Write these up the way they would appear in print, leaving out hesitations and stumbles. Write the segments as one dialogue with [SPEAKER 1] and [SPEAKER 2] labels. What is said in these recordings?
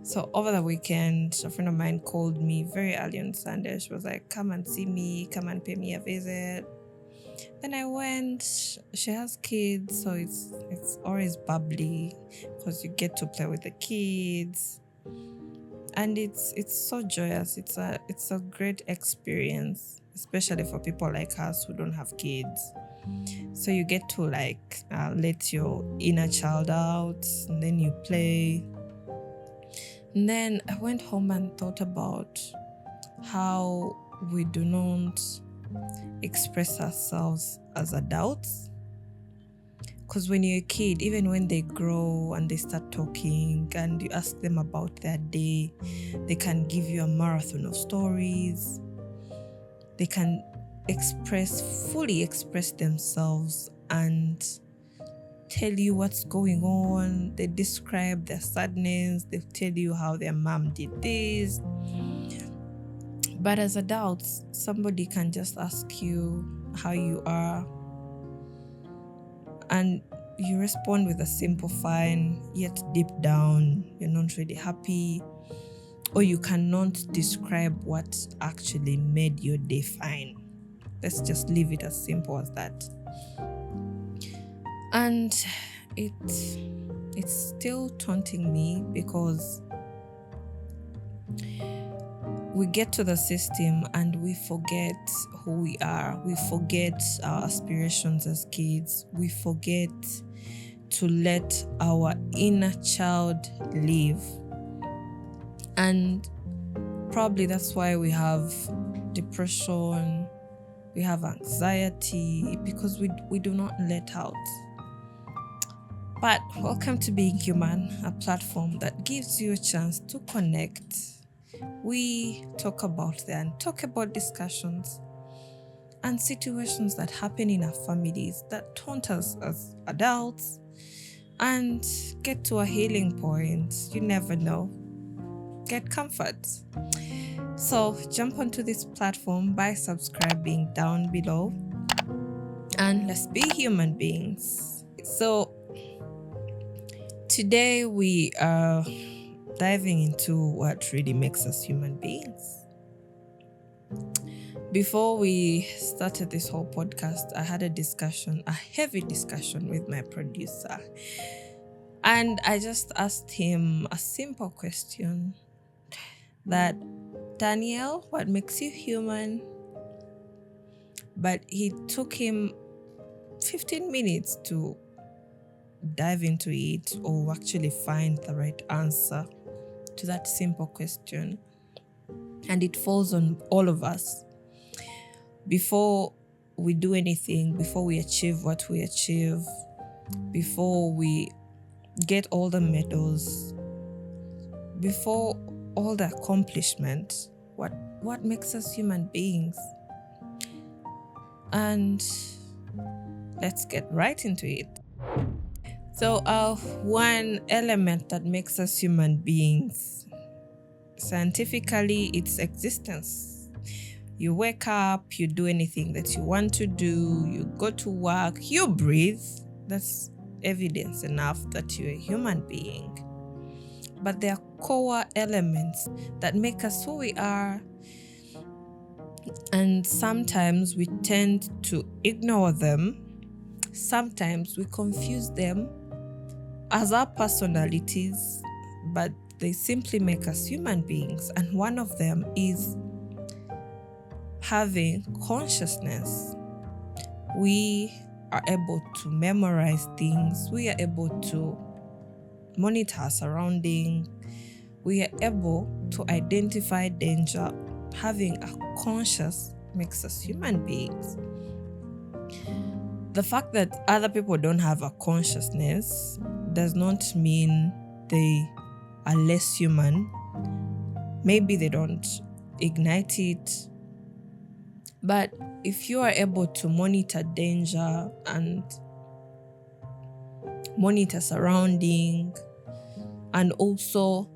[SPEAKER 1] So over the weekend, a friend of mine called me very early on Sunday. She was like, come and see me, come and pay me a visit. Then I went. She has kids, so it's always bubbly because you get to play with the kids. And it's so joyous. It's a great experience, especially for people like us who don't have kids. So you get to let your inner child out, and then you play. And then I went home and thought about how we do not express ourselves as adults. Because when you're a kid, even when they grow and they start talking and you ask them about their day, they can give you a marathon of stories. They can fully express themselves and tell you what's going on. They describe their sadness. They tell you how their mom did this. But as adults, somebody can just ask you how you are, and you respond with a simple fine, yet deep down, you're not really happy, or you cannot describe what actually made your day fine. Let's just leave it as simple as that. And it's still taunting me because we get to the system and we forget who we are. We forget our aspirations as kids. We forget to let our inner child live. And probably that's why we have depression, we have anxiety, because we do not let out. But welcome to Being Human, a platform that gives you a chance to connect. We talk about discussions and situations that happen in our families that taunt us as adults and get to a healing point. You never know. Get comfort. So jump onto this platform by subscribing down below and let's be human beings. So today we are diving into what really makes us human beings. Before we started this whole podcast, I had a heavy discussion with my producer. And I just asked him a simple question that, Daniel, what makes you human? But he took him 15 minutes to dive into it or actually find the right answer to that simple question. And it falls on all of us. Before we do anything, before we achieve what we achieve, before we get all the medals, before all the accomplishments, what makes us human beings? And let's get right into it. So one element that makes us human beings, scientifically, it's existence. You wake up, you do anything that you want to do, you go to work, you breathe. That's evidence enough that you're a human being. But there are core elements that make us who we are, and sometimes we tend to ignore them. Sometimes we confuse them as our personalities, but they simply make us human beings. And one of them is having consciousness. We are able to memorize things. We are able to monitor our surroundings. We are able to identify danger. Having a conscious makes us human beings. The fact that other people don't have a consciousness does not mean they are less human. Maybe they don't ignite it. But if you are able to monitor danger and monitor surrounding and also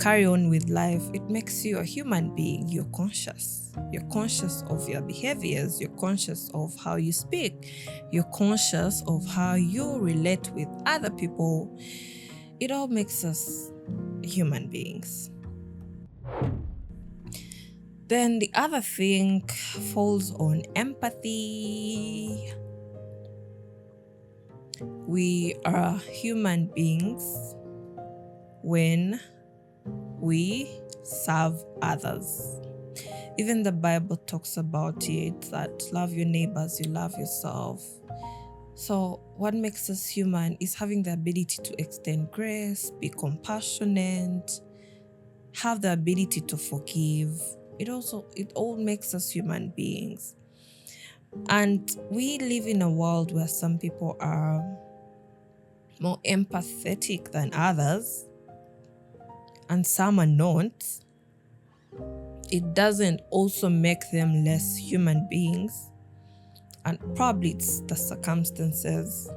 [SPEAKER 1] carry on with life, it makes you a human being. You're conscious. You're conscious of your behaviors. You're conscious of how you speak. You're conscious of how you relate with other people. It all makes us human beings. Then the other thing falls on empathy. We are human beings when we serve others. Even the Bible talks about it, that love your neighbors, you love yourself. So what makes us human is having the ability to extend grace, be compassionate, have the ability to forgive. It all makes us human beings. And we live in a world where some people are more empathetic than others, and some are not. It doesn't also make them less human beings. And probably it's the circumstances.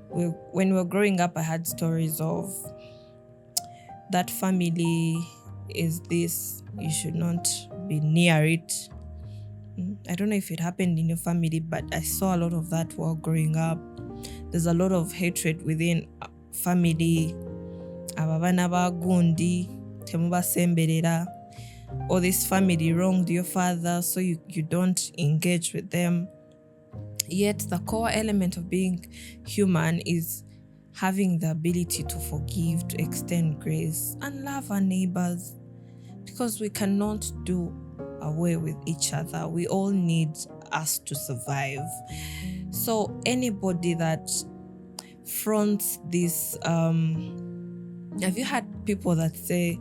[SPEAKER 1] When we were growing up, I had stories of that family is this, you should not be near it. I don't know if it happened in your family, but I saw a lot of that while growing up. There's a lot of hatred within family. Ababana bagundi, temuba semberera. Or this family wronged your father, so you don't engage with them. Yet the core element of being human is having the ability to forgive, to extend grace, and love our neighbors. Because we cannot do away with each other. We all need us to survive. So anybody that fronts this, have you had people that say,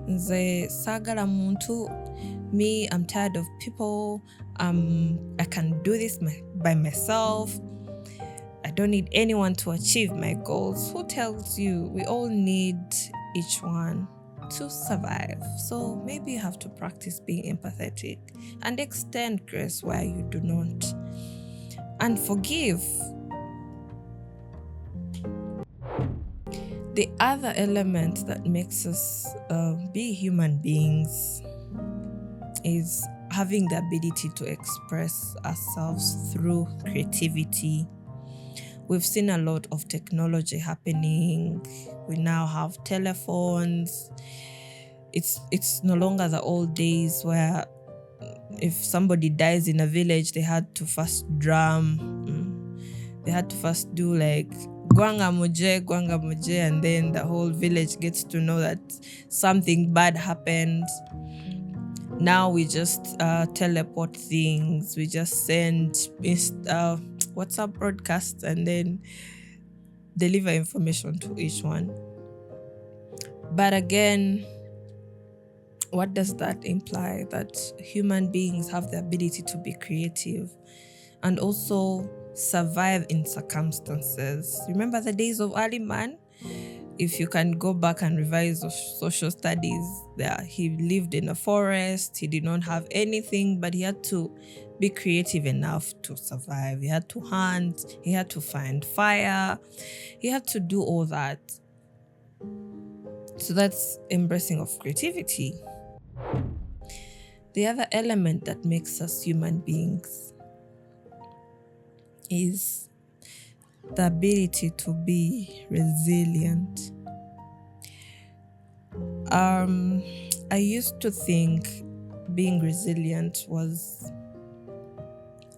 [SPEAKER 1] Nze sagala muntu, me, I'm tired of people, I can do this by myself, I don't need anyone to achieve my goals? Who tells you? We all need each one to survive. So maybe you have to practice being empathetic and extend grace where you do not, and forgive. The other element that makes us be human beings is having the ability to express ourselves through creativity. We've seen a lot of technology happening. We now have telephones. It's no longer the old days where if somebody dies in a village, they had to first drum. They had to first do like 𝘌𝘭𝘦𝘮𝘭𝘭𝘮, and then the whole village gets to know that something bad happened. Now we just teleport things. We just send WhatsApp broadcasts and then deliver information to each one. But again, what does that imply? That human beings have the ability to be creative and also survive in circumstances. Remember the days of early man? If you can go back and revise social studies, he lived in a forest. He did not have anything, but he had to be creative enough to survive. He had to hunt. He had to find fire. He had to do all that. So that's embracing of creativity. The other element that makes us human beings is the ability to be resilient. I used to think being resilient was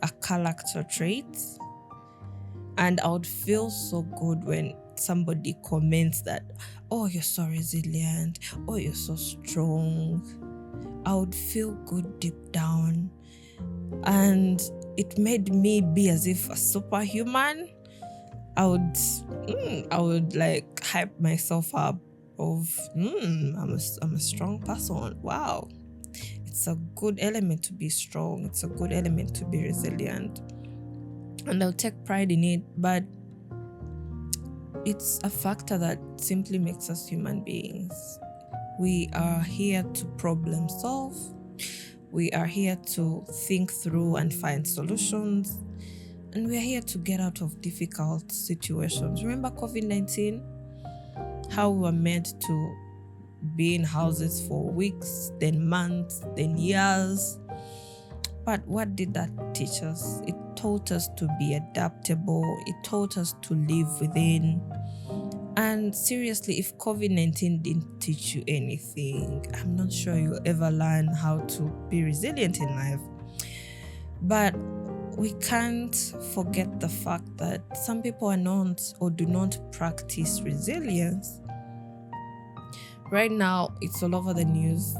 [SPEAKER 1] a character trait, and I would feel so good when somebody comments that, oh, you're so resilient, oh, you're so strong. I would feel good deep down, and it made me be as if a superhuman. I would like hype myself up of I'm a strong person. Wow. It's a good element to be strong. It's a good element to be resilient. And I'll take pride in it, but it's a factor that simply makes us human beings. We are here to problem solve. We are here to think through and find solutions. And we are here to get out of difficult situations. Remember COVID-19? How we were meant to be in houses for weeks, then months, then years. But what did that teach us? It taught us to be adaptable. It taught us to live within. And seriously, if COVID-19 didn't teach you anything, I'm not sure you'll ever learn how to be resilient in life. But we can't forget the fact that some people are not or do not practice resilience. Right now, it's all over the news.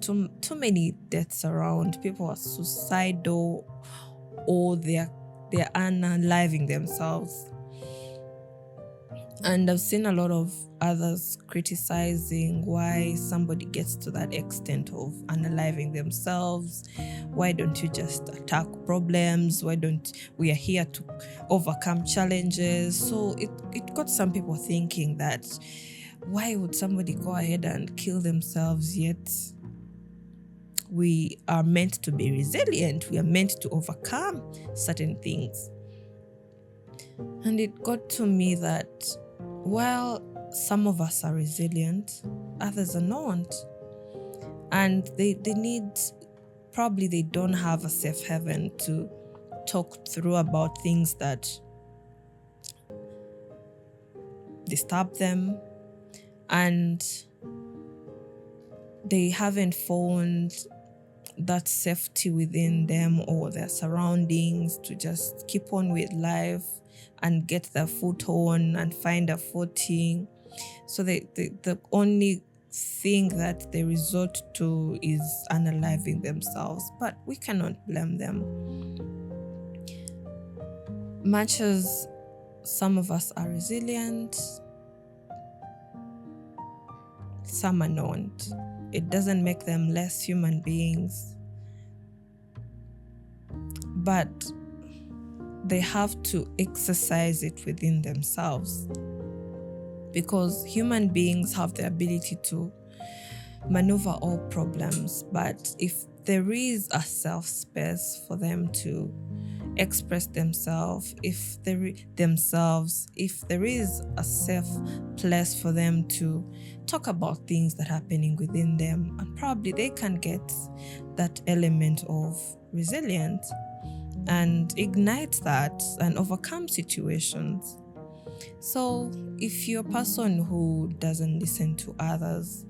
[SPEAKER 1] Too many deaths around. People are suicidal, or they're unaliving themselves. And I've seen a lot of others criticizing why somebody gets to that extent of unaliving themselves. Why don't you just attack problems? We are here to overcome challenges? So it got some people thinking that why would somebody go ahead and kill themselves, yet we are meant to be resilient. We are meant to overcome certain things. And it got to me that while some of us are resilient, others are not. And they don't have a safe haven to talk through about things that disturb them. And they haven't found that safety within them or their surroundings to just keep on with life and get their foot on and find a footing. So the only thing that they resort to is unaliving themselves. But we cannot blame them. Much as some of us are resilient, some are not. It doesn't make them less human beings. But they have to exercise it within themselves, because human beings have the ability to maneuver all problems. But if there is a safe space for them to express themselves, if there is a safe place for them to talk about things that are happening within them, and probably they can get that element of resilience and ignite that and overcome situations. So if you're a person who doesn't listen to others,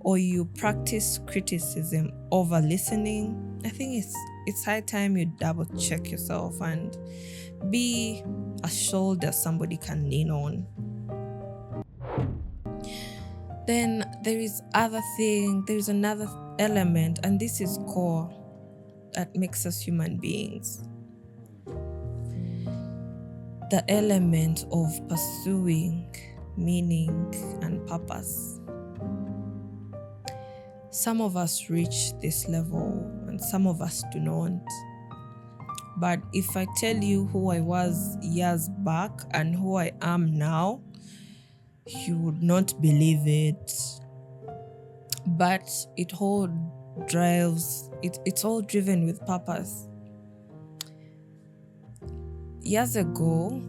[SPEAKER 1] or you practice criticism over listening, I think it's high time you double check yourself and be a shoulder somebody can lean on. Then there is another element, and this is core, that makes us human beings. The element of pursuing meaning and purpose. Some of us reach this level and some of us do not. But if I tell you who I was years back and who I am now, you would not believe it. But it's all driven with purpose. Years ago,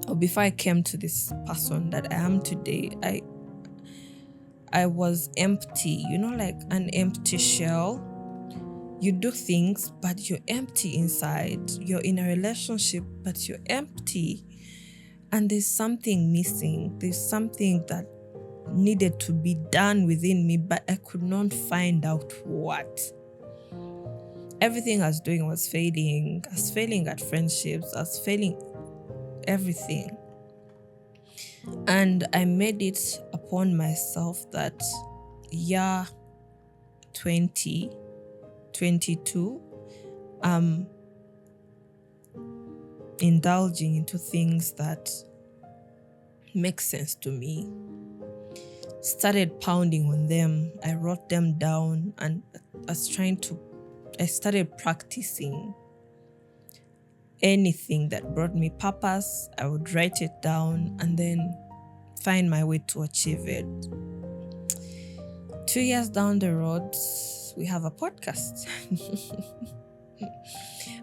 [SPEAKER 1] or before I came to this person that I am today, I was empty, like an empty shell. You do things, but you're empty inside. You're in a relationship, but you're empty. And there's something missing. There's something that needed to be done within me, but I could not find out what. Everything I was doing was failing. I was failing at friendships. I was failing everything. And I made it upon myself that 2022, I'm indulging into things that make sense to me. Started pounding on them. I wrote them down, and I started practicing. Anything that brought me purpose, I would write it down and then find my way to achieve it. 2 years down the road, we have a podcast.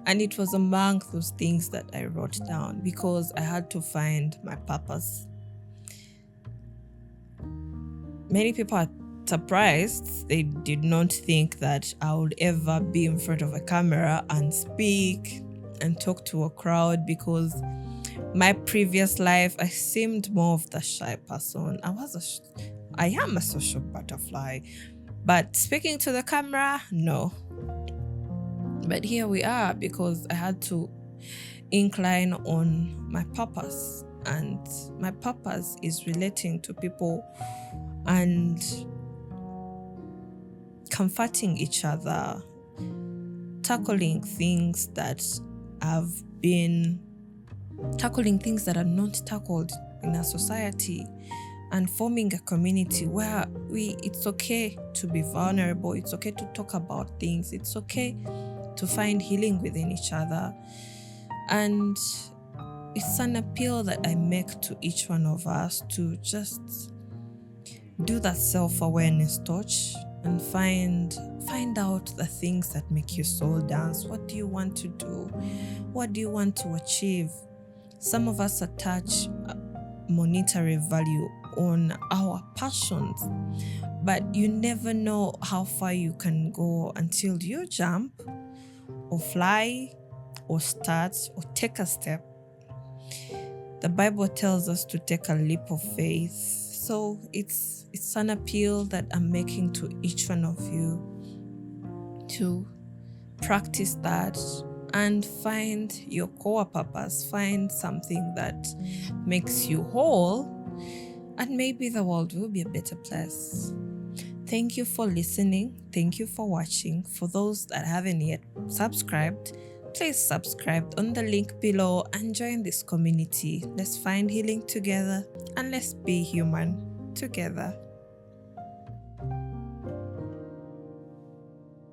[SPEAKER 1] And it was among those things that I wrote down because I had to find my purpose. Many people are surprised. They did not think that I would ever be in front of a camera and speak and talk to a crowd, because my previous life, I seemed more of the shy person. I am a social butterfly, but speaking to the camera, no. But here we are, because I had to incline on my purpose, and my purpose is relating to people and comforting each other, tackling things that are not tackled in our society, and forming a community where it's okay to be vulnerable, it's okay to talk about things, it's okay to find healing within each other. And it's an appeal that I make to each one of us to just do that self-awareness touch and find out the things that make your soul dance. What do you want to do? What do you want to achieve? Some of us attach monetary value on our passions, but you never know how far you can go until you jump or fly or start or take a step. The Bible tells us to take a leap of faith. So it's an appeal that I'm making to each one of you to practice that and find your core purpose, find something that makes you whole, and maybe the world will be a better place. Thank you for listening. Thank you for watching. For those that haven't yet subscribed, please subscribe on the link below and join this community. Let's find healing together and let's be human together.